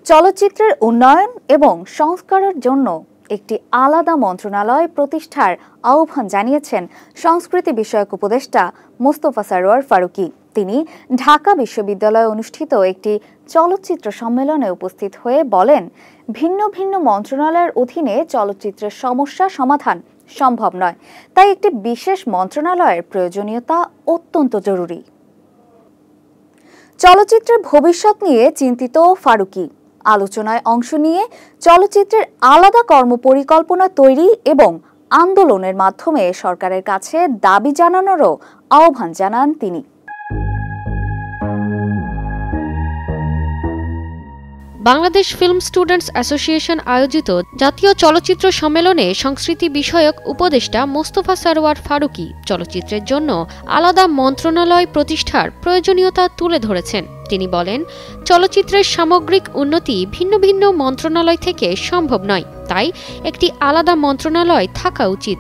চলচ্চিত্রের উন্নয়ন এবং সংস্কারের জন্য একটি আলাদা মন্ত্রণালয় প্রতিষ্ঠার আহ্বান জানিয়েছেন সংস্কৃতি বিষয়ক উপদেষ্টা মোস্তফা সরোয়ার ফারুকী। তিনি ঢাকা বিশ্ববিদ্যালয়ে অনুষ্ঠিত একটি চলচ্চিত্র সম্মেলনে উপস্থিত হয়ে বলেন, ভিন্ন ভিন্ন মন্ত্রণালয়ের অধীনে চলচ্চিত্রের সমস্যা সমাধান সম্ভব নয়, তাই একটি বিশেষ মন্ত্রণালয়ের প্রয়োজনীয়তা অত্যন্ত জরুরি। চলচ্চিত্রের ভবিষ্যৎ নিয়ে চিন্তিত ফারুকী আলোচনায় অংশ নিয়ে চলচ্চিত্রের আলাদা কর্মপরিকল্পনা তৈরি এবং আন্দোলনের মাধ্যমে সরকারের কাছে দাবি জানানোরও আহ্বান জানান তিনি। বাংলাদেশ ফিল্ম স্টুডেন্টস অ্যাসোসিয়েশন আয়োজিত জাতীয় চলচ্চিত্র সম্মেলনে সংস্কৃতি বিষয়ক উপদেষ্টা মোস্তফা সরোয়ার ফারুকী চলচ্চিত্রের জন্য আলাদা মন্ত্রণালয় প্রতিষ্ঠার প্রয়োজনীয়তা তুলে ধরেছেন। তিনি বলেন, চলচ্চিত্রের সামগ্রিক উন্নতি ভিন্ন ভিন্ন মন্ত্রণালয় থেকে সম্ভব নয়, তাই একটি আলাদা মন্ত্রণালয় থাকা উচিত।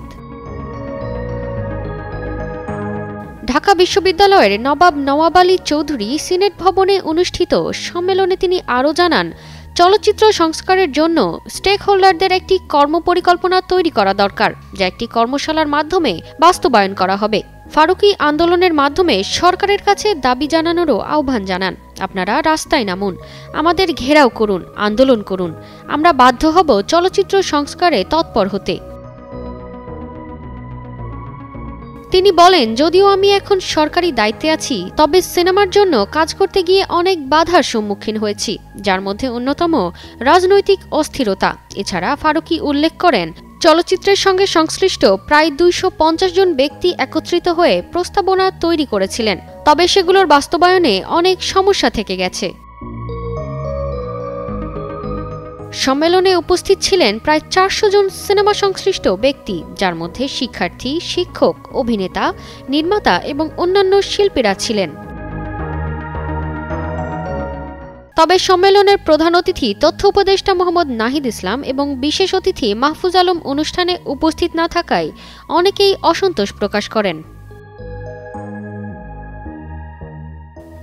ঢাকা বিশ্ববিদ্যালয়ের নবাব নওয়াব আলী চৌধুরী সিনেট ভবনে অনুষ্ঠিত সম্মেলনে তিনি আরও জানান, চলচ্চিত্র সংস্কারের জন্য স্টেক হোল্ডারদের একটি কর্মপরিকল্পনা তৈরি করা দরকার, যা একটি কর্মশালার মাধ্যমে বাস্তবায়ন করা হবে। ফারুকী আন্দোলনের মাধ্যমে সরকারের কাছে দাবি জানানোরও আহ্বান জানান, আপনারা রাস্তায় নামুন, আমাদের ঘেরাও করুন, আন্দোলন করুন, আমরা বাধ্য হব চলচ্চিত্র সংস্কারে তৎপর হতে। তিনি বলেন, যদিও আমি এখন সরকারি দায়িত্বে আছি, তবে সিনেমার জন্য কাজ করতে গিয়ে অনেক বাধার সম্মুখীন হয়েছি, যার মধ্যে অন্যতম রাজনৈতিক অস্থিরতা। এছাড়া ফারুকী উল্লেখ করেন, চলচ্চিত্রের সঙ্গে সংশ্লিষ্ট প্রায় 250 জন ব্যক্তি একত্রিত হয়ে প্রস্তাবনা তৈরি করেছিলেন, তবে সেগুলোর বাস্তবায়নে অনেক সমস্যা থেকে গেছে। সম্মেলনে উপস্থিত ছিলেন প্রায় 400 জন সিনেমা সংশ্লিষ্ট ব্যক্তি, যার মধ্যে শিক্ষার্থী, শিক্ষক, অভিনেতা, নির্মাতা এবং অন্যান্য শিল্পীরা ছিলেন। তবে সম্মেলনের প্রধান অতিথি তথ্য উপদেষ্টা মোহাম্মদ নাহিদ ইসলাম এবং বিশেষ অতিথি মাহফুজ আলম অনুষ্ঠানে উপস্থিত না থাকায় অনেকেই অসন্তোষ প্রকাশ করেন।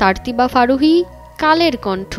তারতিবা ফারুহী, কালের কণ্ঠ।